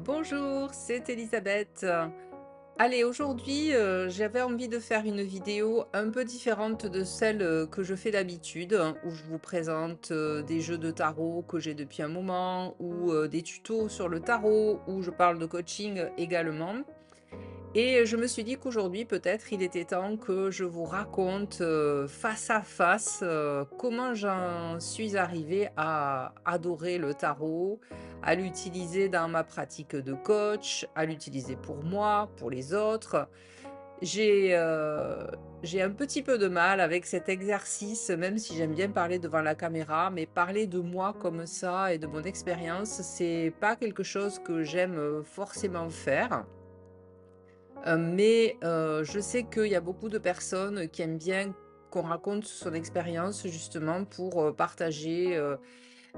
Bonjour, c'est Elisabeth. Allez, aujourd'hui, j'avais envie de faire une vidéo un peu différente de celle que je fais d'habitude, hein, où je vous présente des jeux de tarot que j'ai depuis un moment, ou des tutos sur le tarot, où je parle de coaching également. Et je me suis dit qu'aujourd'hui, peut-être, il était temps que je vous raconte face à face comment j'en suis arrivée à adorer le tarot, à l'utiliser dans ma pratique de coach, à l'utiliser pour moi, pour les autres. J'ai j'ai un petit peu de mal avec cet exercice, même si j'aime bien parler devant la caméra, mais parler de moi comme ça et de mon expérience, c'est pas quelque chose que j'aime forcément faire. Mais je sais qu'il y a beaucoup de personnes qui aiment bien qu'on raconte son expérience justement pour, partager,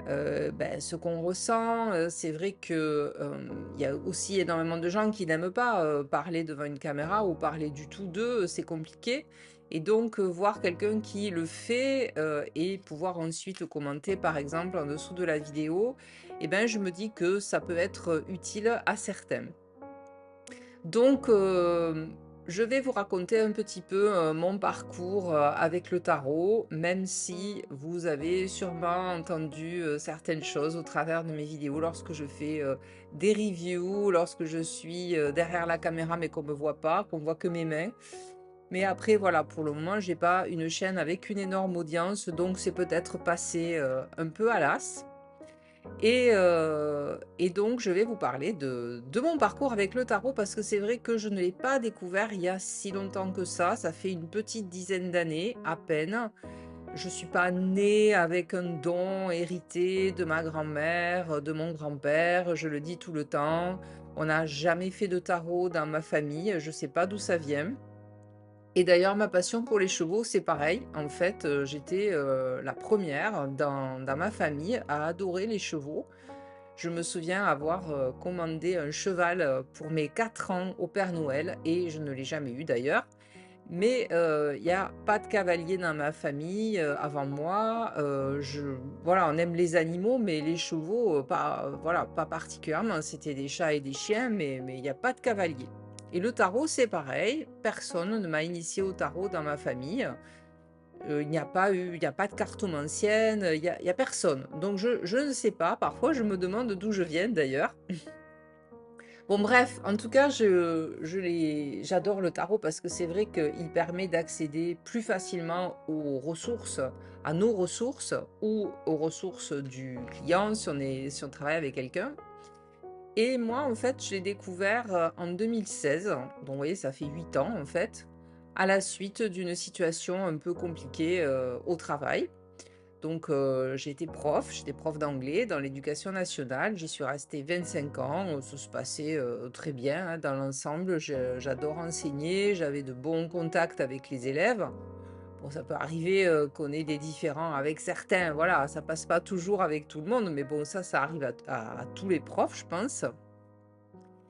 ce qu'on ressent. C'est vrai que, il y a aussi énormément de gens qui n'aiment pas, parler devant une caméra ou parler du tout d'eux, c'est compliqué et donc voir quelqu'un qui le fait, et pouvoir ensuite commenter par exemple en dessous de la vidéo et ben, je me dis que ça peut être utile à certains. Donc, je vais vous raconter un petit peu, mon parcours, avec le tarot, même si vous avez sûrement entendu, certaines choses au travers de mes vidéos lorsque je fais, des reviews, lorsque je suis, derrière la caméra mais qu'on me voit pas, qu'on voit que mes mains. Mais après voilà, pour le moment, j'ai pas une chaîne avec une énorme audience, donc c'est peut-être passé, un peu à l'as. Et donc je vais vous parler de mon parcours avec le tarot parce que c'est vrai que je ne l'ai pas découvert il y a si longtemps que ça fait une petite dizaine d'années à peine. Je suis pas née avec un don hérité de ma grand-mère, de mon grand-père, je le dis tout le temps. On n'a jamais fait de tarot dans ma famille, je sais pas d'où ça vient. Et d'ailleurs, ma passion pour les chevaux, c'est pareil. En fait, j'étais, la 1re dans ma famille à adorer les chevaux. Je me souviens avoir, commandé un cheval, pour mes 4 ans au Père Noël et je ne l'ai jamais eu d'ailleurs. Mais, il y a pas de cavalier dans ma famille, avant moi. Voilà, on aime les animaux, mais les chevaux, pas, voilà, pas particulièrement. C'était des chats et des chiens, mais il y a pas de cavalier. Et le tarot, c'est pareil. Personne ne m'a initié au tarot dans ma famille. Il n'y a pas de cartomancienne, il y a personne. Donc je ne sais pas, parfois je me demande d'où je viens d'ailleurs. Bon bref, en tout cas, j'adore le tarot parce que c'est vrai qu'il permet d'accéder plus facilement aux ressources, à nos ressources ou aux ressources du client si on travaille avec quelqu'un. Et moi, en fait, je l'ai découvert, en 2016, donc vous voyez, ça fait 8 ans, en fait, à la suite d'une situation un peu compliquée, au travail. Donc, j'étais prof d'anglais dans l'éducation nationale. J'y suis restée 25 ans, ça se passait, très bien, hein, dans l'ensemble. J'adore enseigner, j'avais de bons contacts avec les élèves. Bon, ça peut arriver, qu'on ait des différends avec certains, voilà, ça passe pas toujours avec tout le monde, mais bon, ça arrive à tous les profs, je pense.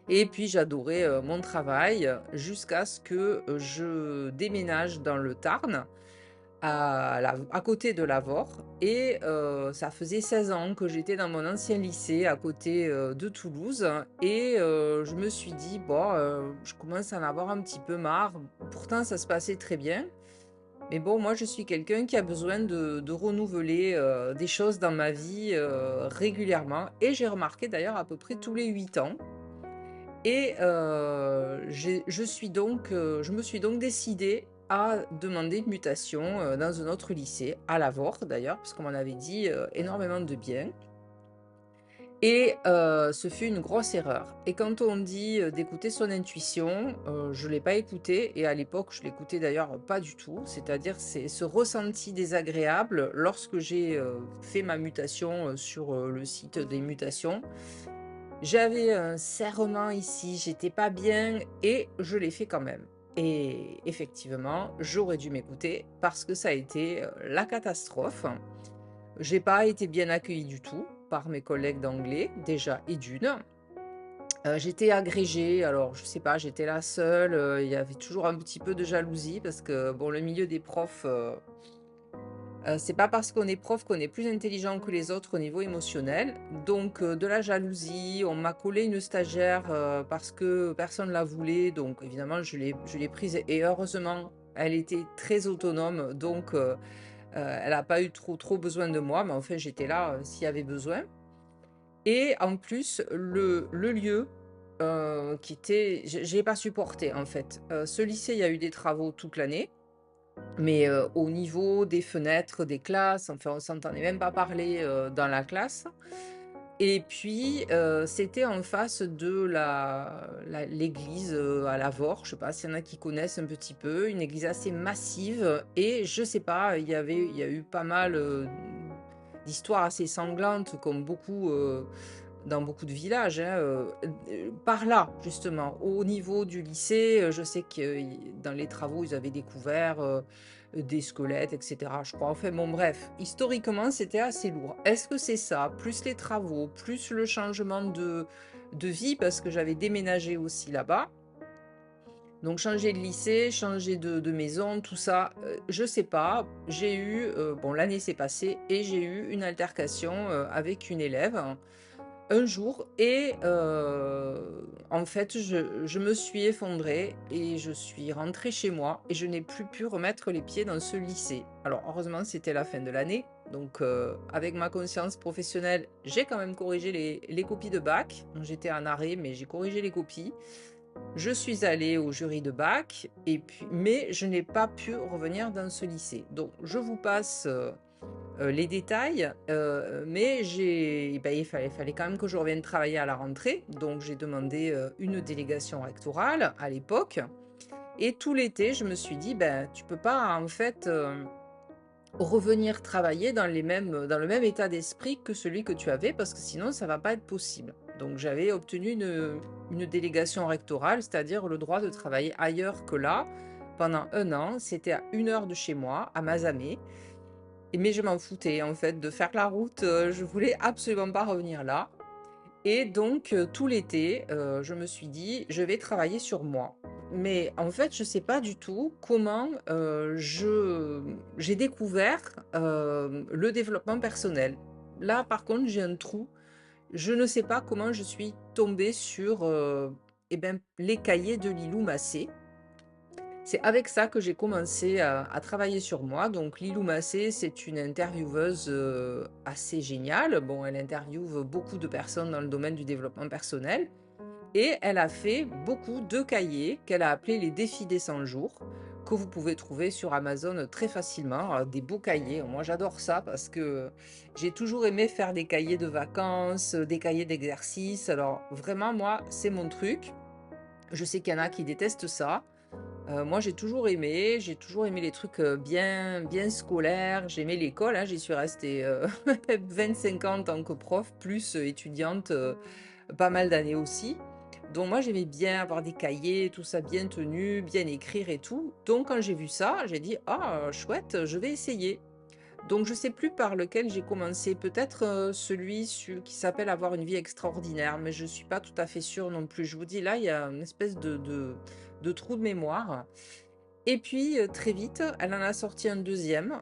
Et puis j'adorais, mon travail, jusqu'à ce que, je déménage dans le Tarn, à côté de Lavaur et ça faisait 16 ans que j'étais dans mon ancien lycée à côté, de Toulouse et je me suis dit: «Bon, je commence à en avoir un petit peu marre». Pourtant ça se passait très bien, mais bon, moi je suis quelqu'un qui a besoin de renouveler, des choses dans ma vie, régulièrement et j'ai remarqué d'ailleurs à peu près tous les 8 ans. Et je me suis donc décidée à demander une mutation, dans un autre lycée, à Lavaur d'ailleurs, parce qu'on m'en avait dit, énormément de bien et ce fut une grosse erreur et quand on dit, d'écouter son intuition, je ne l'ai pas écoutée et à l'époque, je l'écoutais d'ailleurs pas du tout. C'est-à-dire, c'est ce ressenti désagréable lorsque j'ai, fait ma mutation, sur, le site des mutations. J'avais un serrement ici, j'étais pas bien et je l'ai fait quand même. Et effectivement, j'aurais dû m'écouter parce que ça a été, la catastrophe. J'ai pas été bien accueillie du tout par mes collègues d'anglais, déjà et d'une. J'étais agrégée, alors je sais pas, j'étais la seule, il y avait toujours un petit peu de jalousie parce que bon, le milieu des profs, C'est pas parce qu'on est prof qu'on est plus intelligent que les autres au niveau émotionnel. Donc de la jalousie, on m'a collé une stagiaire, parce que personne la voulait, donc évidemment je l'ai prise et heureusement, elle était très autonome, donc elle a pas eu trop besoin de moi, mais enfin j'étais là, s'il y avait besoin. Et en plus, le lieu, qui était j'ai pas supporté en fait. Ce lycée, il y a eu des travaux toute l'année, mais au niveau des fenêtres, des classes, enfin on s'entendait même pas parler, dans la classe. Et puis, c'était en face de l'église, à Lavore. Je sais pas s'il y en a qui connaissent un petit peu, une église assez massive et je sais pas, il y a eu pas mal, d'histoires assez sanglantes comme beaucoup, dans beaucoup de villages, hein, par là, justement, au niveau du lycée, je sais que dans les travaux, ils avaient découvert des squelettes, etc. Je crois. Enfin bon, bref, historiquement, c'était assez lourd. Est-ce que c'est ça, plus les travaux, plus le changement de vie, parce que j'avais déménagé aussi là-bas. Donc changer de lycée, changer de maison, tout ça, je sais pas. J'ai eu, bon, l'année s'est passée et j'ai eu une altercation avec une élève un jour et en fait, je me suis effondrée et je suis rentrée chez moi et je n'ai plus pu remettre les pieds dans ce lycée. Alors heureusement, c'était la fin de l'année, donc avec ma conscience professionnelle, j'ai quand même corrigé les copies de bac. Donc j'étais en arrêt, mais j'ai corrigé les copies. Je suis allée au jury de bac et puis mais je n'ai pas pu revenir dans ce lycée. Donc je vous passe, les détails, mais il fallait quand même que je revienne travailler à la rentrée, donc j'ai demandé, une délégation rectorale à l'époque et tout l'été, je me suis dit: «Ben, tu peux pas en fait, revenir travailler dans le même état d'esprit que celui que tu avais parce que sinon ça va pas être possible». Donc j'avais obtenu une délégation rectorale, c'est-à-dire le droit de travailler ailleurs que là pendant 1 an. C'était à 1 heure de chez moi, à Mazamet. Mais je m'en foutais en fait de faire la route, je voulais absolument pas revenir là et donc tout l'été, je me suis dit: «Je vais travailler sur moi». Mais en fait, je sais pas du tout comment, j'ai découvert, le développement personnel. Là, par contre, j'ai un trou. Je ne sais pas comment je suis tombée sur, et ben, les cahiers de Lilou Massé. C'est avec ça que j'ai commencé à travailler sur moi. Donc Lilou Massé, c'est une intervieweuse, assez géniale. Bon, elle interviewe beaucoup de personnes dans le domaine du développement personnel et elle a fait beaucoup de cahiers qu'elle a appelés les défis des 100 jours, que vous pouvez trouver sur Amazon très facilement. Des beaux cahiers. Moi, j'adore ça parce que j'ai toujours aimé faire des cahiers de vacances, des cahiers d'exercices. Alors vraiment, moi, c'est mon truc. Je sais qu'il y en a qui détestent ça. Moi, j'ai toujours aimé les trucs, bien scolaires. J'aimais l'école, hein, j'y suis restée, 25 ans en tant que prof, plus, étudiante, pas mal d'années aussi. Donc moi, j'aimais bien avoir des cahiers, tout ça bien tenu, bien écrire et tout. Donc quand j'ai vu ça, j'ai dit: «Ah, chouette, je vais essayer». Donc je sais plus par lequel j'ai commencé, peut-être, celui su qui s'appelle «Avoir une vie extraordinaire», mais je suis pas tout à fait sûre non plus. Je vous dis là, il y a une espèce de trou de mémoire et puis, très vite, elle en a sorti un deuxième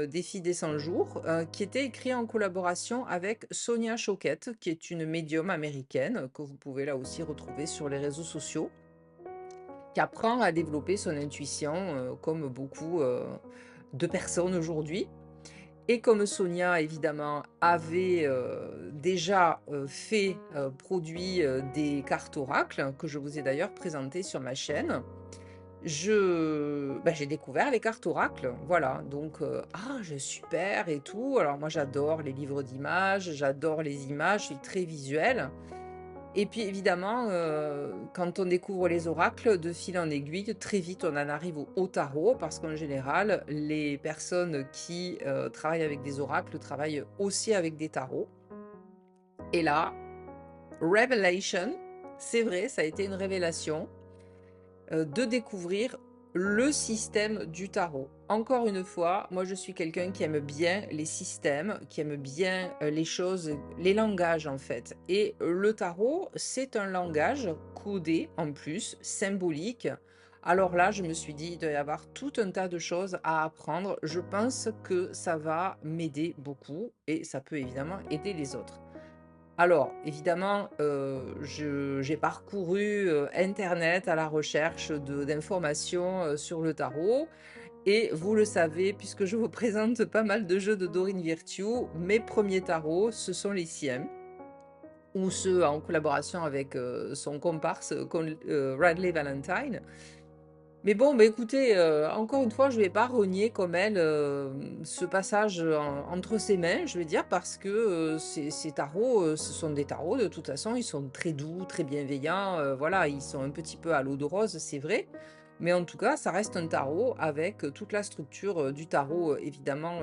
défi des 100 jours, qui était écrit en collaboration avec Sonia Choquette, qui est une médium américaine, que vous pouvez là aussi retrouver sur les réseaux sociaux, qui apprend à développer son intuition, comme beaucoup, de personnes aujourd'hui. Et comme Sonia évidemment avait, déjà, produit, des cartes oracles, que je vous ai d'ailleurs présentées sur ma chaîne. J'ai découvert les cartes oracles, voilà, donc «Ah, super et tout». Alors moi j'adore les livres d'images, j'adore les images, je suis très visuelle et puis évidemment, quand on découvre les oracles, de fil en aiguille, très vite on en arrive au tarot parce qu'en général, les personnes qui, travaillent avec des oracles travaillent aussi avec des tarots et là, revelation, c'est vrai, ça a été une révélation. De découvrir le système du tarot. Encore une fois, moi je suis quelqu'un qui aime bien les systèmes, qui aime bien les choses, les langages en fait. Et le tarot, c'est un langage codé en plus, symbolique, Alors là, je me suis dit: «Il doit y avoir tout un tas de choses à apprendre». Je pense que ça va m'aider beaucoup et ça peut évidemment aider les autres. Alors évidemment, je j'ai parcouru, internet à la recherche de d'informations, sur le tarot et vous le savez puisque je vous présente pas mal de jeux de Dorine Virtue, mes premiers tarots, ce sont les siens ou ceux en collaboration avec, son comparse, Radley Valentine. Mais bon, bah, écoutez, encore une fois, je vais pas renier comme elle, ce passage, entre ses mains, je veux dire, parce que, ces tarots, ce sont des tarots de toute façon, ils sont très doux, très bienveillants, voilà, ils sont un petit peu à l'eau de rose, c'est vrai. Mais en tout cas, ça reste un tarot avec, toute la structure, du tarot, évidemment,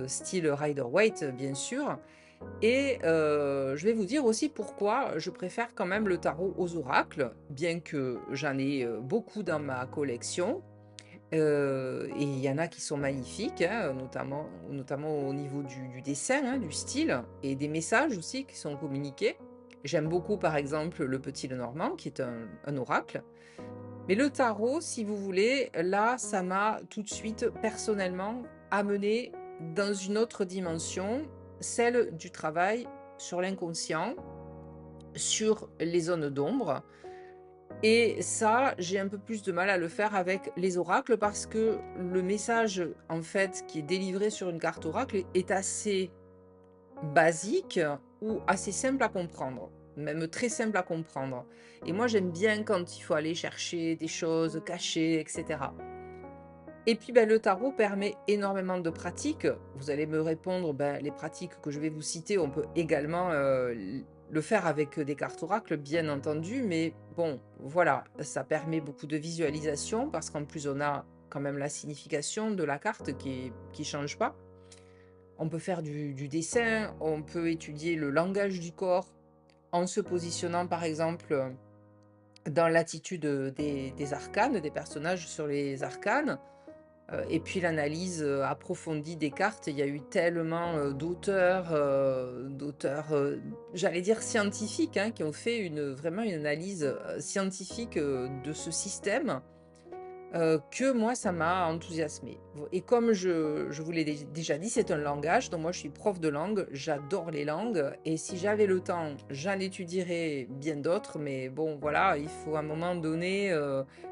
style Rider-Waite, bien sûr. Et je vais vous dire aussi pourquoi je préfère quand même le tarot aux oracles, bien que j'en ai, beaucoup dans ma collection, et il y en a qui sont magnifiques, hein, notamment au niveau du dessin, hein, du style et des messages aussi qui sont communiqués. J'aime beaucoup, par exemple, le Petit Lenormand qui est un oracle. Mais le tarot, si vous voulez, là, ça m'a tout de suite personnellement amené dans une autre dimension, celle du travail sur l'inconscient, sur les zones d'ombre. Et ça, j'ai un peu plus de mal à le faire avec les oracles parce que le message, en fait, qui est délivré sur une carte oracle est assez basique ou assez simple à comprendre, même très simple à comprendre. Et moi, j'aime bien quand il faut aller chercher des choses cachées, etc. Et puis, ben, le tarot permet énormément de pratiques. Vous allez me répondre, ben, les pratiques que je vais vous citer, on peut également le faire avec des cartes oracles, bien entendu. Mais bon, voilà, ça permet beaucoup de visualisation parce qu'en plus, on a quand même la signification de la carte qui change pas. On peut faire du dessin, on peut étudier le langage du corps en se positionnant par exemple dans l'attitude des arcanes, des personnages sur les arcanes. Et puis l'analyse approfondie des cartes, il y a eu tellement d'auteurs, j'allais dire scientifiques, hein, qui ont fait vraiment une analyse scientifique de ce système que moi, ça m'a enthousiasmée. Et comme je vous l'ai déjà dit, c'est un langage, donc moi je suis prof de langue, j'adore les langues, et si j'avais le temps, j'en étudierais bien d'autres, mais bon, voilà, il faut à un moment donné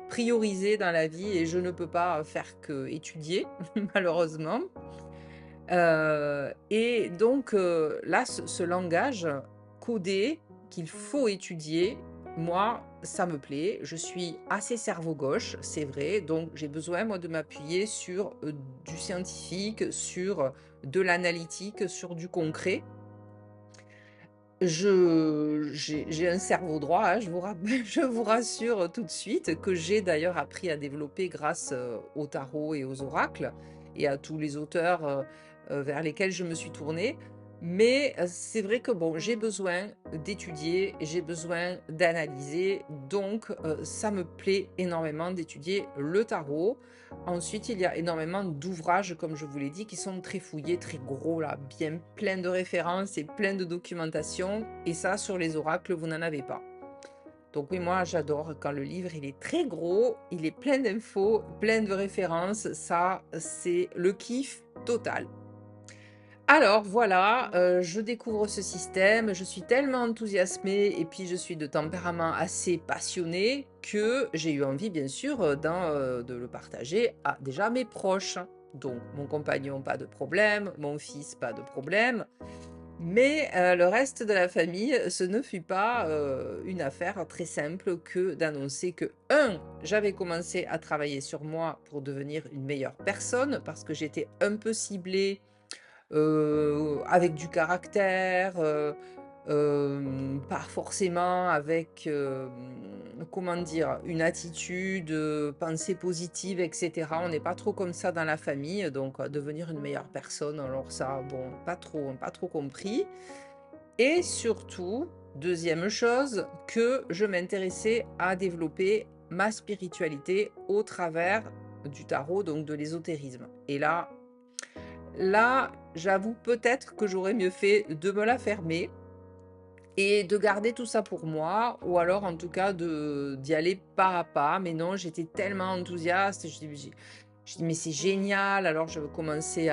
prioriser dans la vie, et je ne peux pas faire que étudier, malheureusement. Et donc là, ce langage codé qu'il faut étudier, moi, ça me plaît. Je suis assez cerveau gauche, c'est vrai, donc j'ai besoin, moi, de m'appuyer sur, du scientifique, sur de l'analytique, sur du concret. J'ai un cerveau droit, hein, je vous rassure tout de suite, que j'ai d'ailleurs appris à développer grâce, au tarot et aux oracles et à tous les auteurs, vers lesquels je me suis tournée. Mais, c'est vrai que bon, j'ai besoin d'étudier, j'ai besoin d'analyser, donc, ça me plaît énormément d'étudier le tarot. Ensuite, il y a énormément d'ouvrages, comme je vous l'ai dit, qui sont très fouillés, très gros là, bien plein de références et plein de documentation. Et ça, sur les oracles, vous n'en avez pas. Donc oui, moi, j'adore quand le livre, il est très gros, il est plein d'infos, plein de références. Ça, c'est le kiff total. Alors voilà, je découvre ce système, je suis tellement enthousiasmée et puis je suis de tempérament assez passionné que j'ai eu envie bien sûr, de le partager à déjà mes proches. Donc mon compagnon, pas de problème, mon fils, pas de problème, mais le reste de la famille, ce ne fut pas, une affaire très simple que d'annoncer que j'avais commencé à travailler sur moi pour devenir une meilleure personne parce que j'étais un peu ciblée avec du caractère, pas forcément avec, comment dire? Une attitude, pensée positive et cetera. On n'est pas trop comme ça dans la famille, donc devenir une meilleure personne, alors ça, bon, pas trop compris. Et surtout, deuxième chose, que je m'intéressais à développer ma spiritualité au travers du tarot, donc de l'ésotérisme. Et là, j'avoue peut-être que j'aurais mieux fait de me la fermer et de garder tout ça pour moi ou alors en tout cas de d'y aller pas à pas. Mais non, j'étais tellement enthousiaste, je dis: «Mais c'est génial!» Alors je commençais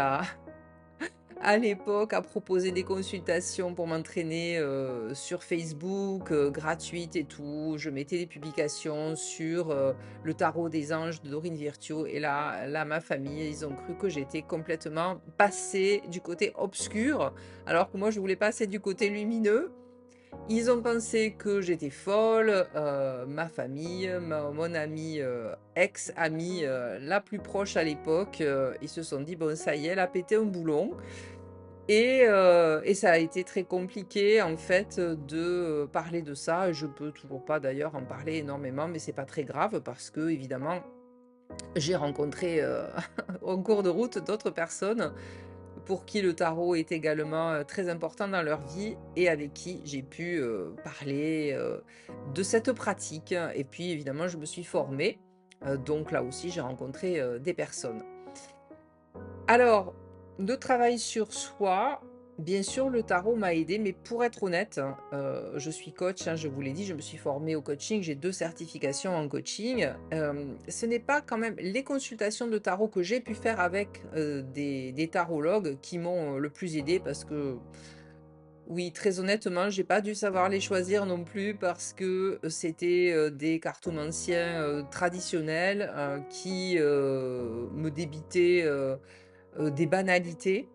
à l'époque, à proposer des consultations pour m'entraîner, sur Facebook, gratuites et tout. Je mettais des publications sur, le tarot des anges de Dorine Virtue et là, ma famille, ils ont cru que j'étais complètement passée du côté obscur, alors que moi je voulais passer du côté lumineux. Ils ont pensé que j'étais folle, ma famille, mon amie, ex-amie, la plus proche à l'époque, ils se sont dit: «Bon ça y est, elle a pété un boulon». Et ça a été très compliqué en fait, de, parler de ça et je peux toujours pas d'ailleurs en parler énormément, mais c'est pas très grave parce que évidemment j'ai rencontré, en cours de route d'autres personnes pour qui le tarot est également, très important dans leur vie et avec qui j'ai pu, parler, de cette pratique et puis évidemment je me suis formée, donc là aussi j'ai rencontré, des personnes. Alors, le travail sur soi, bien sûr, le tarot m'a aidée, mais pour être honnête, hein, je suis coach, hein, je vous l'ai dit, je me suis formée au coaching, j'ai 2 certifications en coaching. Ce n'est pas quand même les consultations de tarot que j'ai pu faire avec, des tarologues qui m'ont, le plus aidée parce que, oui, très honnêtement, j'ai pas dû savoir les choisir non plus parce que, c'était, des cartomanciens, traditionnels, qui, me débitaient, des banalités,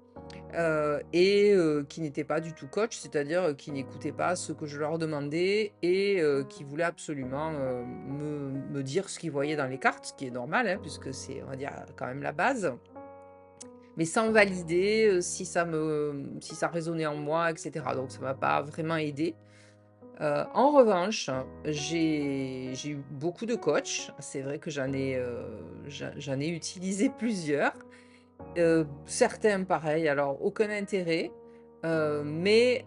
qui n'étaient pas du tout coach, c'est-à-dire, qui n'écoutaient pas ce que je leur demandais et qui voulaient absolument, me dire ce qu'ils voyaient dans les cartes, ce qui est normal, hein, puisque c'est, on va dire, quand même la base, mais sans valider, si ça résonnait en moi et cetera, donc ça m'a pas vraiment aidée. En revanche, j'ai eu beaucoup de coachs. C'est vrai que j'en ai utilisé plusieurs. Certains pareil, alors aucun intérêt, mais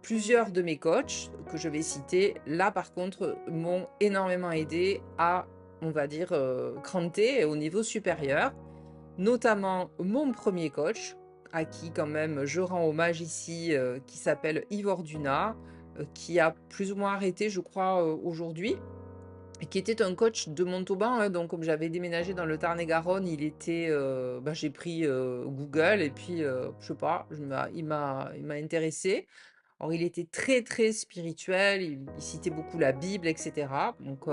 plusieurs de mes coachs que je vais citer, là par contre, m'ont énormément aidé à, on va dire, cranter au niveau supérieur. Notamment mon premier coach, à qui quand même je rends hommage ici, qui s'appelle Yves Orduna, qui a plus ou moins arrêté je crois, aujourd'hui. Et qui était un coach de Montauban, hein, donc comme j'avais déménagé dans le Tarn-et-Garonne, il était, bah, j'ai pris, Google et puis, je sais pas, il m'a intéressée. Alors il était très, très spirituel, il citait beaucoup la Bible et cetera, donc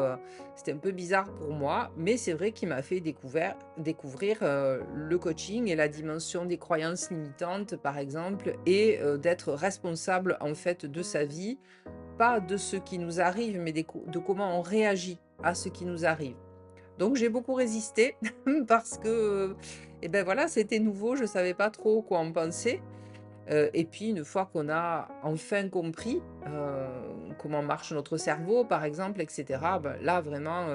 c'était un peu bizarre pour moi, mais c'est vrai qu'il m'a fait découvrir, le coaching et la dimension des croyances limitantes, par exemple et d'être responsable, en fait, de sa vie, pas de ce qui nous arrive, mais de comment on réagit à ce qui nous arrive. Donc j'ai beaucoup résisté parce que, et ben voilà, c'était nouveau, je savais pas trop quoi en penser. Et puis une fois qu'on a enfin compris, comment marche notre cerveau par exemple et cetera, bah, là vraiment,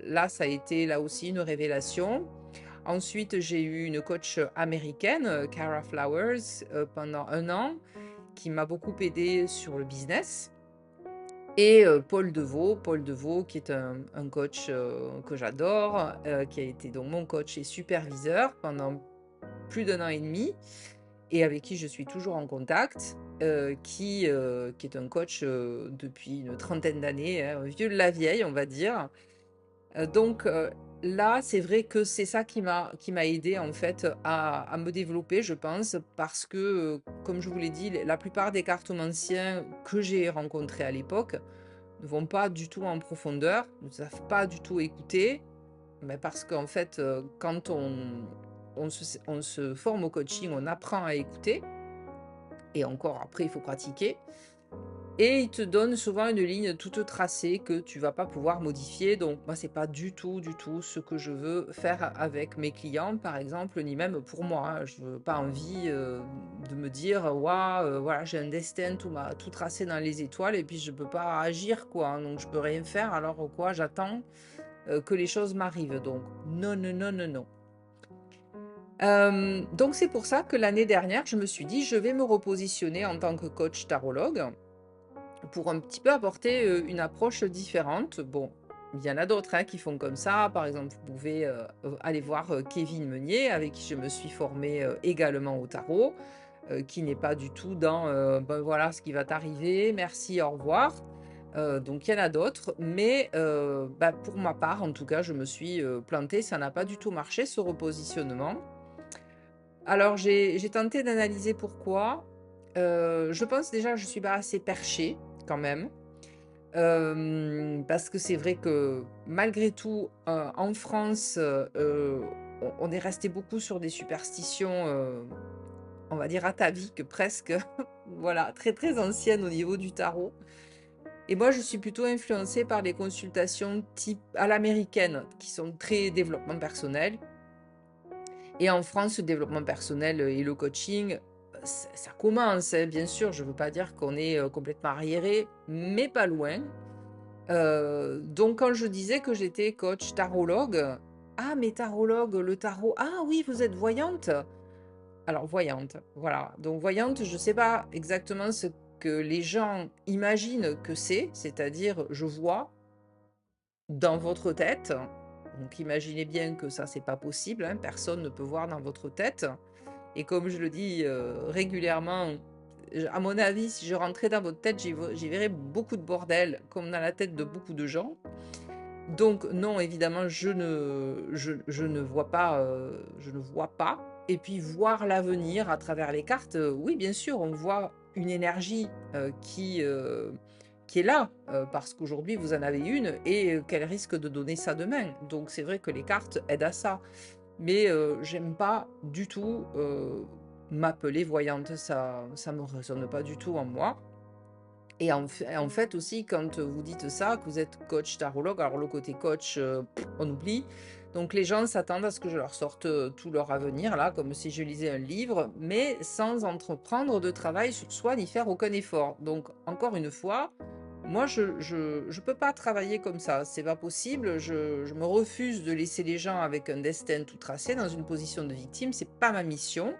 là ça a été là aussi une révélation. Ensuite, j'ai eu une coach américaine, Cara Flowers, pendant 1 an, qui m'a beaucoup aidée sur le business. Et Paul Devaux qui est un coach, que j'adore, qui a été donc mon coach et superviseur pendant plus d'1 an et demi et avec qui je suis toujours en contact, qui est un coach, depuis une trentaine d'années, hein, un vieux de la vieille, on va dire. Donc là, c'est vrai que c'est ça qui m'a aidée en fait à me développer, je pense, parce que, comme je vous l'ai dit, la plupart des cartomanciens que j'ai rencontrés à l'époque ne vont pas du tout en profondeur, ne savent pas du tout écouter, mais parce qu'en fait, quand on se forme au coaching, on apprend à écouter et encore après il faut pratiquer et ils te donnent souvent une ligne toute tracée que tu vas pas pouvoir modifier. Donc moi, c'est pas du tout ce que je veux faire avec mes clients, par exemple, ni même pour moi, hein. Je veux pas envie, de me dire: «Waouh, voilà, j'ai un destin tout tracé dans les étoiles et puis je peux pas agir, quoi, hein, donc je peux rien faire alors quoi, j'attends, que les choses m'arrivent». Donc non, non, non, non, non. Donc c'est pour ça que l'année dernière, je me suis dit: «Je vais me repositionner en tant que coach tarologue». Pour un petit peu apporter, une approche différente. Bon, il y en a d'autres, hein, qui font comme ça. Par exemple, vous pouvez, aller voir, Kevin Meunier avec qui je me suis formée, également au tarot. qui n'est pas du tout dans, ben, voilà ce qui va t'arriver, merci, au revoir. Donc il y en a d'autres, mais bah, pour ma part, en tout cas, je me suis, plantée, ça n'a pas du tout marché ce repositionnement. Alors j'ai tenté d'analyser pourquoi. Je pense déjà que je suis pas assez perchée quand même. Parce que c'est vrai que malgré tout, en France, on est resté beaucoup sur des superstitions, on va dire ataviques presque, voilà, très, très anciennes au niveau du tarot. Et moi, je suis plutôt influencée par les consultations type à l'américaine, qui sont très développement personnel. Et en France, le développement personnel et le coaching, ça commence, hein, bien sûr. Je ne veux pas dire qu'on est complètement arriéré, mais pas loin. Donc, quand je disais que j'étais coach tarologue, ah, mais tarologue, le tarot, ah oui, vous êtes voyante. Alors, voyante, voilà. Donc, voyante, je ne sais pas exactement ce que les gens imaginent que c'est-à-dire je vois dans votre tête. Donc, imaginez bien que ça, c'est pas possible, hein, personne ne peut voir dans votre tête. Et comme je le dis régulièrement, à mon avis, si je rentrais dans votre tête, j'y verrais beaucoup de bordel, comme dans la tête de beaucoup de gens. Donc non, évidemment, je ne vois pas, je ne vois pas. Et puis voir l'avenir à travers les cartes, oui, bien sûr, on voit une énergie qui est là, parce qu'aujourd'hui vous en avez une et qu'elle risque de donner ça demain. Donc c'est vrai que les cartes aident à ça. Mais j'aime pas du tout m'appeler voyante, ça me résonne pas du tout en moi. Et en fait aussi, quand vous dites ça, que vous êtes coach tarologue, alors le côté coach, on oublie. Donc les gens s'attendent à ce que je leur sorte tout leur avenir, là, comme si je lisais un livre, mais sans entreprendre de travail sur soi ni faire aucun effort. Donc encore une fois, moi je peux pas travailler comme ça, c'est pas possible. Je me refuse de laisser les gens avec un destin tout tracé dans une position de victime, c'est pas ma mission.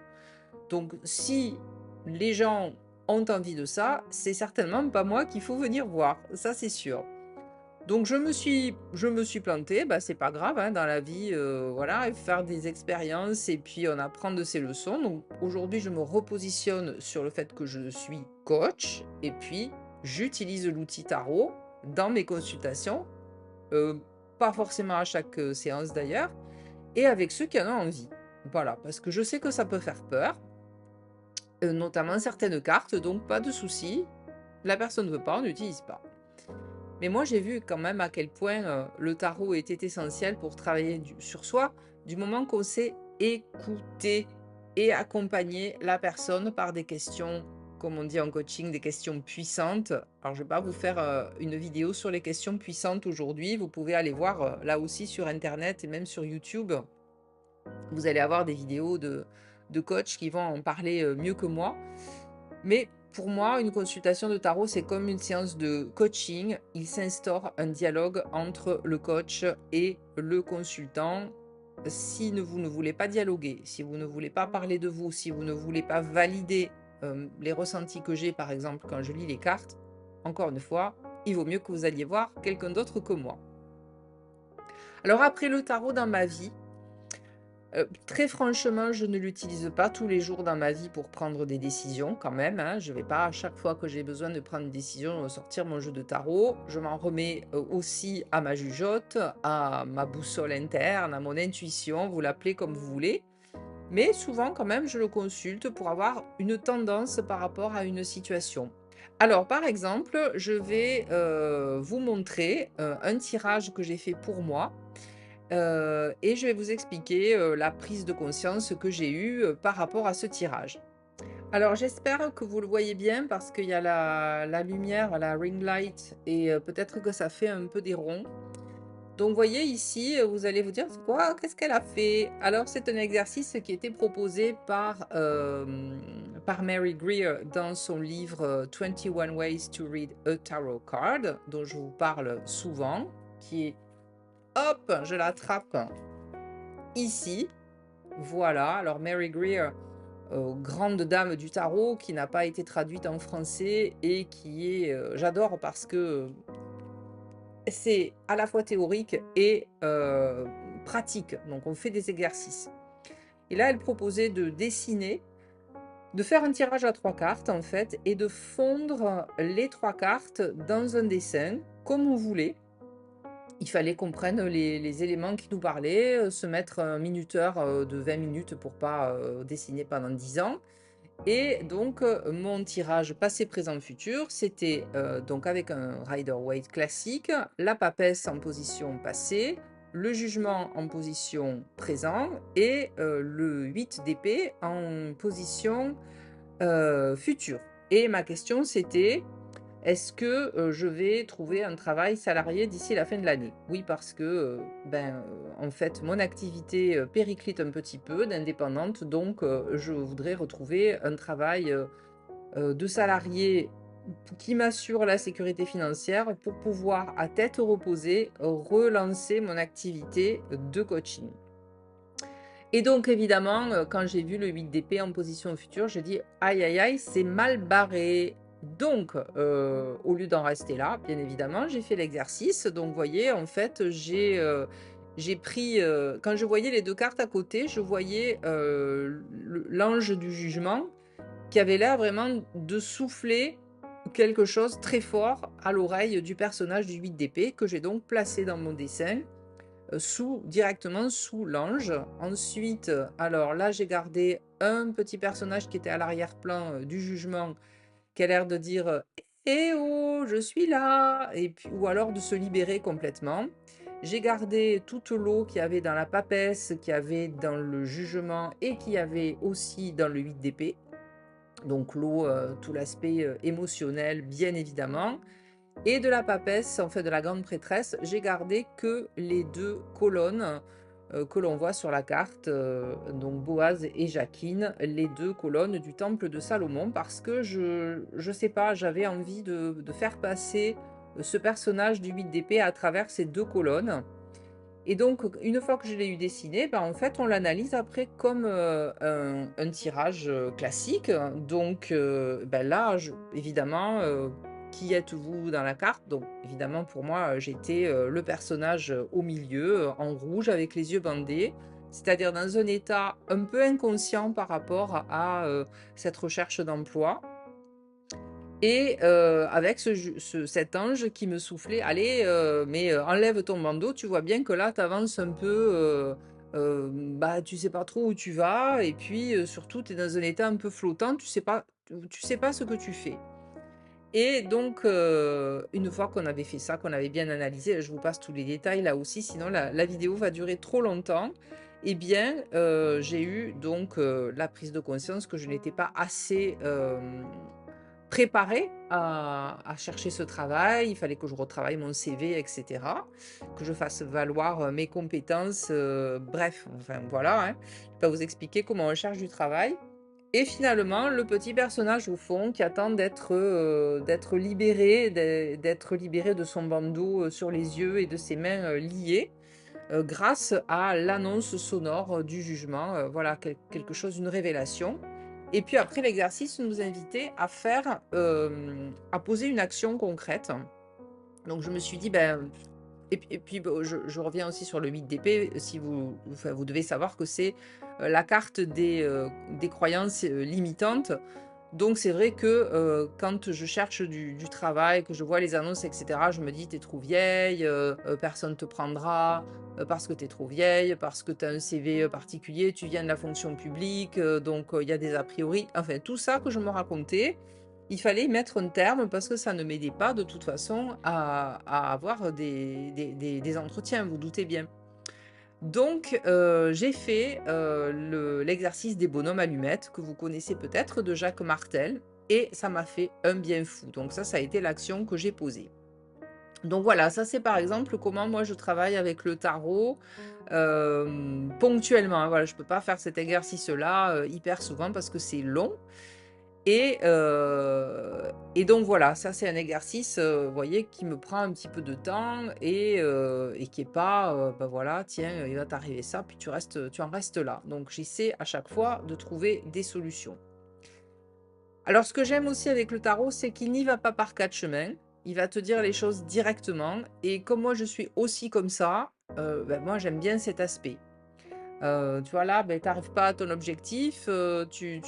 Donc si les gens ont envie de ça, c'est certainement pas moi qu'il faut venir voir, ça c'est sûr. Donc je me suis plantée, bah, c'est pas grave, hein, dans la vie, voilà, faire des expériences et puis on apprend de ses leçons. Donc aujourd'hui, je me repositionne sur le fait que je suis coach et puis j'utilise l'outil tarot dans mes consultations, heu, pas forcément à chaque, séance d'ailleurs, et avec ceux qui en ont envie. Voilà, parce que je sais que ça peut faire peur, notamment certaines cartes, donc pas de souci. La personne ne veut pas, on n'utilise pas. Mais moi, j'ai vu quand même à quel point le tarot était essentiel pour travailler sur soi, du moment qu'on sait écouter et accompagner la personne par des questions, comme on dit en coaching, des questions puissantes. Alors, je ne vais pas vous faire une vidéo sur les questions puissantes aujourd'hui. Vous pouvez aller voir là aussi sur Internet et même sur YouTube. Vous allez avoir des vidéos de coachs qui vont en parler mieux que moi. Mais pour moi, une consultation de tarot, c'est comme une séance de coaching. Il s'instaure un dialogue entre le coach et le consultant. Si vous ne voulez pas dialoguer, si vous ne voulez pas parler de vous, si vous ne voulez pas valider les ressentis que j'ai, par exemple, quand je lis les cartes, encore une fois, il vaut mieux que vous alliez voir quelqu'un d'autre que moi. Alors après le tarot dans ma vie, très franchement, je ne l'utilise pas tous les jours dans ma vie pour prendre des décisions quand même, hein. Je ne vais pas à chaque fois que j'ai besoin de prendre une décision, sortir mon jeu de tarot. Je m'en remets, aussi à ma jugeote, à ma boussole interne, à mon intuition, vous l'appelez comme vous voulez. Mais souvent quand même, je le consulte pour avoir une tendance par rapport à une situation. Alors par exemple, je vais, vous montrer, un tirage que j'ai fait pour moi. Et je vais vous expliquer, la prise de conscience que j'ai eue, par rapport à ce tirage. Alors j'espère que vous le voyez bien parce qu'il y a la lumière, la ring light et peut-être que ça fait un peu des ronds. Donc vous voyez ici, vous allez vous dire: «Quoi? Qu'est-ce qu'elle a fait?» Alors c'est un exercice qui a été proposé par Mary Greer dans son livre, 21 Ways to Read a Tarot Card, dont je vous parle souvent, qui est hop, je l'attrape ici. Voilà, alors Mary Greer, grande dame du tarot qui n'a pas été traduite en français et qui est, j'adore parce que c'est à la fois théorique et pratique. Donc on fait des exercices. Et là, elle proposait de dessiner de faire un tirage à 3 cartes en fait et de fondre les 3 cartes dans un dessin comme on voulait. Il fallait qu'on prenne les éléments qui nous parlaient, se mettre un minuteur, de 20 minutes pour pas, dessiner pendant 10 ans et donc mon tirage passé, présent, futur, c'était, donc avec un Rider-Waite classique, la papesse en position passé, le jugement en position présent et le 8 d'épée en position, future. Et ma question c'était: est-ce que, je vais trouver un travail salarié d'ici la fin de l'année? Oui, parce que, en fait, mon activité, périclite un petit peu d'indépendante, donc je voudrais retrouver un travail, de salarié qui m'assure la sécurité financière pour pouvoir, à tête reposée, relancer mon activité de coaching. Et donc évidemment, quand j'ai vu le 8 d'épée en position future, j'ai dit: «Aïe, aïe, aïe, c'est mal barré». Donc au lieu d'en rester là, bien évidemment, j'ai fait l'exercice. Donc vous voyez, en fait, j'ai pris, quand je voyais les 2 cartes à côté, je voyais, l'ange du jugement qui avait l'air vraiment de souffler quelque chose très fort à l'oreille du personnage du 8 d'épée que j'ai donc placé dans mon dessin directement sous l'ange. Ensuite, alors là, j'ai gardé un petit personnage qui était à l'arrière-plan du jugement, qui a l'air de dire eh oh, je suis là, et puis, ou alors de se libérer complètement. J'ai gardé toute l'eau qu'il y avait dans la papesse, qu'il y avait dans le jugement et qu'il y avait aussi dans le 8 d'épée. Donc l'eau, tout l'aspect émotionnel, bien évidemment. Et de la papesse, en fait de la grande prêtresse, j'ai gardé que les 2 colonnes, que l'on voit sur la carte, donc Boaz et Jacquine, les 2 colonnes du temple de Salomon parce que je sais pas, j'avais envie de faire passer, ce personnage du 8 d'épée à travers ces 2 colonnes. Et donc une fois que je l'ai eu dessiné, en fait, on l'analyse après comme, un tirage, classique. Donc là, évidemment, qui êtes-vous dans la carte? Donc évidemment, pour moi, j'étais, le personnage, au milieu, en rouge avec les yeux bandés, c'est-à-dire dans un état un peu inconscient par rapport à, cette recherche d'emploi. Et avec cet ange qui me soufflait: «Allez, enlève ton bandeau, tu vois bien que là, tu avances un peu, tu sais pas trop où tu vas et puis, surtout tu es dans un état un peu flottant, tu sais pas ce que tu fais». Et donc une fois qu'on avait fait ça, qu'on avait bien analysé, je vous passe tous les détails là aussi, sinon la vidéo va durer trop longtemps. Eh bien, j'ai eu donc la prise de conscience que je n'étais pas assez, préparée à chercher ce travail. Il fallait que je retravaille mon CV, et cetera, que je fasse valoir, mes compétences, bref, enfin voilà, hein. Je vais pas vous expliquer comment on cherche du travail. Et finalement, le petit personnage au fond qui attend d'être libéré, d'être libéré de son bandeau, sur les yeux et de ses mains, liées, grâce à l'annonce sonore, du jugement, voilà, quelque chose, une révélation. Et puis après l'exercice nous invitait à faire, à poser une action concrète. Donc je me suis dit: et puis je reviens aussi sur le 8 d'épée, si vous devez savoir que c'est, la carte des croyances, limitantes. Donc c'est vrai que, quand je cherche du travail, que je vois les annonces et cetera, je me dis: «Tu es trop vieille, personne te prendra, parce que tu es trop vieille, parce que tu as un CV, particulier, tu viens de la fonction publique, donc il y a des a priori». Enfin tout ça que je me racontais, il fallait y mettre un terme parce que ça ne m'aidait pas de toute façon à avoir des entretiens, vous doutez bien. Donc j'ai fait, l'exercice des bonhommes allumettes que vous connaissez peut-être de Jacques Martel et ça m'a fait un bien fou. Donc ça a été l'action que j'ai posée. Donc voilà, ça c'est par exemple comment moi je travaille avec le tarot, ponctuellement, hein. Voilà, je peux pas faire cet exercice-là, hyper souvent parce que c'est long. Et donc voilà, ça c'est un exercice, vous voyez, qui me prend un petit peu de temps et qui est pas, voilà, tiens, il va t'arriver ça, puis tu en restes là. Donc j'essaie à chaque fois de trouver des solutions. Alors ce que j'aime aussi avec le tarot, c'est qu'il n'y va pas par 4 chemins. Il va te dire les choses directement et comme moi je suis aussi comme ça, moi j'aime bien cet aspect. Tu vois là, ben, tu arrives pas à ton objectif, tu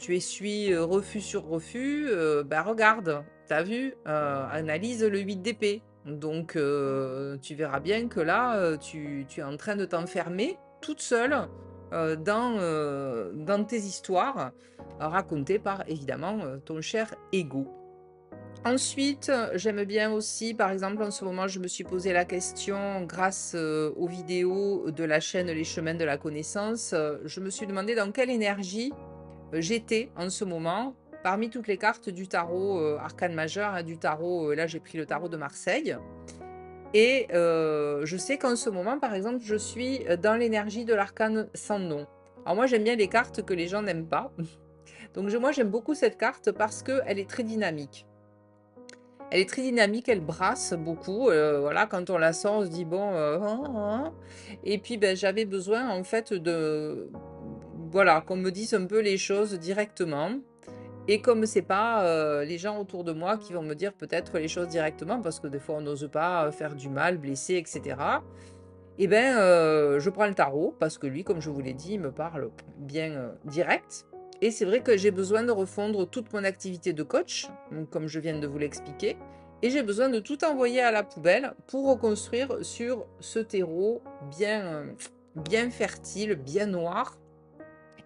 essuies, refus sur refus, bah, regarde, t'as vu? Analyse le 8 d'épée. Donc tu verras bien que là, tu es en train de t'enfermer toute seule, dans tes histoires, racontées par évidemment, ton cher ego. Ensuite, j'aime bien aussi, par exemple, en ce moment, je me suis posé la question grâce, aux vidéos de la chaîne Les Chemins de la Connaissance, je me suis demandé dans quelle énergie, j'étais en ce moment, parmi toutes les cartes du tarot, arcane majeur, hein, du tarot, là j'ai pris le tarot de Marseille et je sais qu'en ce moment, par exemple, je suis, dans l'énergie de l'arcane sans nom. Alors moi, j'aime bien les cartes que les gens n'aiment pas, donc moi, j'aime beaucoup cette carte parce qu'elle est très dynamique. Elle est très dynamique, elle brasse beaucoup, voilà, quand on la sent, on se dit: «Bon, hein, hein». Et puis, ben, j'avais besoin en fait de voilà, qu'on me dise un peu les choses directement et comme c'est pas, les gens autour de moi qui vont me dire peut-être les choses directement parce que des fois on n'ose pas, faire du mal, blesser et cetera. Et ben, je prends le tarot parce que lui, comme je vous l'ai dit, il me parle bien, direct et c'est vrai que j'ai besoin de refondre toute mon activité de coach, donc comme je viens de vous l'expliquer et j'ai besoin de tout envoyer à la poubelle pour reconstruire sur ce terreau bien, bien fertile, bien noir,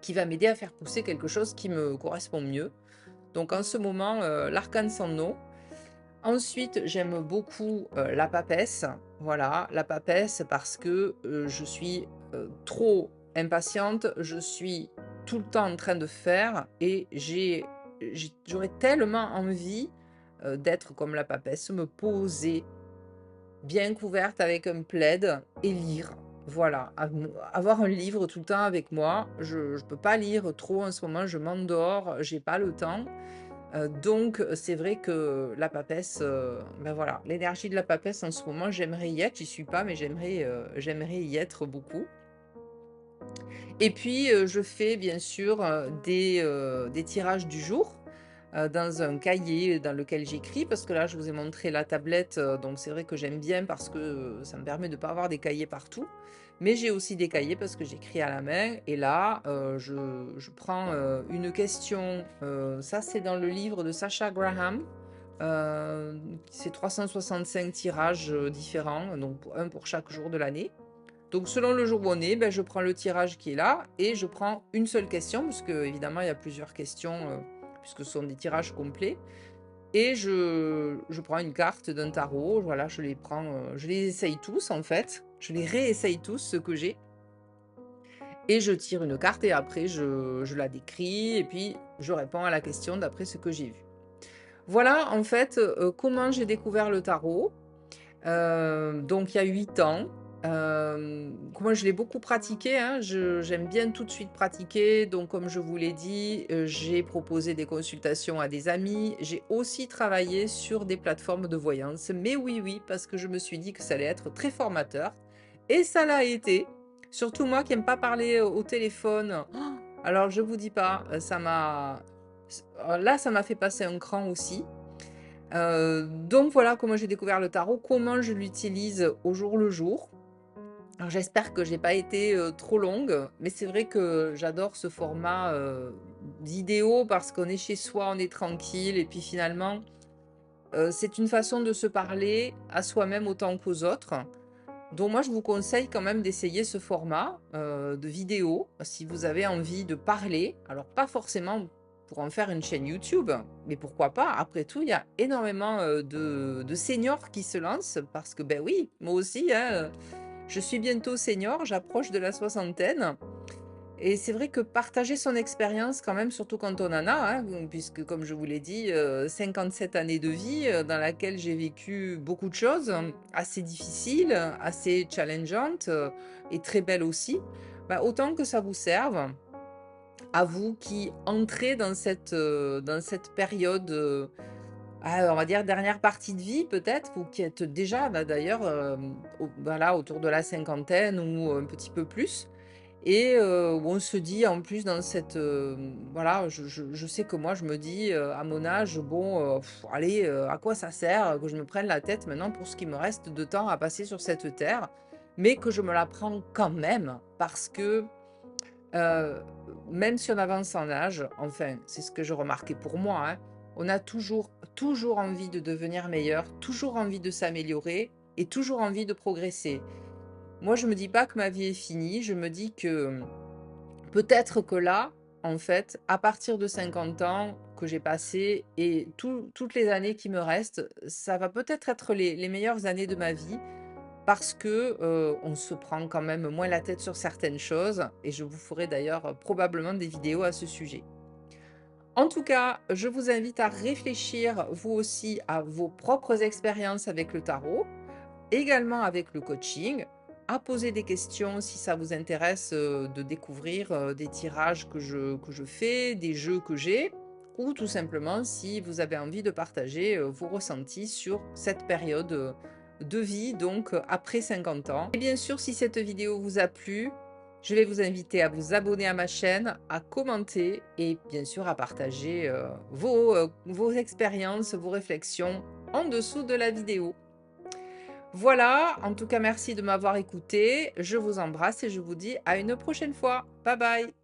qui va m'aider à faire pousser quelque chose qui me correspond mieux. Donc en ce moment, l'arcane sans nom. Ensuite, j'aime beaucoup, la papesse. Voilà, la papesse parce que, je suis, trop impatiente, je suis tout le temps en train de faire et j'aurais tellement envie, d'être comme la papesse, me poser bien couverte avec un plaid et lire. Voilà, avoir un livre tout le temps avec moi. Je peux pas lire trop en ce moment, je m'endors, j'ai pas le temps. Donc c'est vrai que la papesse, ben, voilà, l'énergie de la papesse en ce moment, j'aimerais y être. J'y suis pas, mais j'aimerais y être beaucoup. Et puis, je fais bien sûr, des tirages du jour, dans un cahier dans lequel j'écris. Parce que là, je vous ai montré la tablette, donc c'est vrai que j'aime bien parce que, ça me permet de ne pas avoir des cahiers partout. Mais j'ai aussi des cahiers parce que j'écris à la main et là, je prends, une question, ça c'est dans le livre de Sacha Graham, c'est 365 tirages, différents, donc un pour chaque jour de l'année. Donc selon le jour où on est, ben, je prends le tirage qui est là et je prends une seule question, parce que évidemment il y a plusieurs questions, puisque ce sont des tirages complets. Et je prends une carte d'un tarot, voilà, je les prends, je les essaye tous en fait. Je les réessaye tous, ceux que j'ai. Et je tire une carte et après je la décris et puis je réponds à la question d'après ce que j'ai vu. Voilà en fait, comment j'ai découvert le tarot. Donc il y a 8 ans. Moi je l'ai beaucoup pratiqué, hein, j'aime bien tout de suite pratiquer, donc comme je vous l'ai dit, j'ai proposé des consultations à des amis. J'ai aussi travaillé sur des plateformes de voyance, mais oui, oui, parce que je me suis dit que ça allait être très formateur et ça l'a été. Surtout moi qui aime pas parler, au téléphone. Alors je vous dis pas, là ça m'a fait passer un cran aussi. Donc voilà comment j'ai découvert le tarot, comment je l'utilise au jour le jour. Alors j'espère que j'ai pas été, trop longue, mais c'est vrai que j'adore ce format, vidéo parce qu'on est chez soi, on est tranquille et puis finalement, c'est une façon de se parler à soi-même autant qu'aux autres. Donc moi je vous conseille quand même d'essayer ce format, de vidéo, si vous avez envie de parler. Alors pas forcément pour en faire une chaîne YouTube, mais pourquoi pas? Après tout, il y a énormément, de seniors qui se lancent parce que, ben oui, moi aussi, hein, je suis bientôt senior, j'approche de la soixantaine et c'est vrai que partager son expérience quand même, surtout quand on en a, hein, puisque comme je vous l'ai dit, 57 années de vie, dans laquelle j'ai vécu beaucoup de choses, assez difficiles, assez challengeantes, et très belles aussi. Bah, autant que ça vous serve, à vous qui entrez dans cette période, on va dire dernière partie de vie peut-être, ou qui êtes déjà, bah, d'ailleurs, voilà, autour de la cinquantaine ou un petit peu plus. Et où on se dit en plus dans cette, voilà, je sais que moi je me dis, à mon âge: «Bon, allez, à quoi ça sert que je me prenne la tête maintenant pour ce qui me reste de temps à passer sur cette terre?» mais que je me la prends quand même parce que, heu, même si on avance en âge, enfin, c'est ce que je remarquais pour moi, hein, on a toujours envie de devenir meilleur, toujours envie de s'améliorer et toujours envie de progresser. Moi, je me dis pas que ma vie est finie, je me dis que, peut-être que là, en fait, à partir de 50 ans que j'ai passé et toutes les années qui me restent, ça va peut-être être les meilleures années de ma vie parce que, on se prend quand même moins la tête sur certaines choses et je vous ferai d'ailleurs, probablement des vidéos à ce sujet. En tout cas, je vous invite à réfléchir vous aussi à vos propres expériences avec le tarot, également avec le coaching, à poser des questions si ça vous intéresse, de découvrir, des tirages que je fais, des jeux que j'ai ou tout simplement si vous avez envie de partager, vos ressentis sur cette période, de vie donc, après 50 ans. Et bien sûr, si cette vidéo vous a plu, je vais vous inviter à vous abonner à ma chaîne, à commenter et bien sûr à partager, vos expériences, vos réflexions en dessous de la vidéo. Voilà, en tout cas merci de m'avoir écouté. Je vous embrasse et je vous dis à une prochaine fois. Bye bye.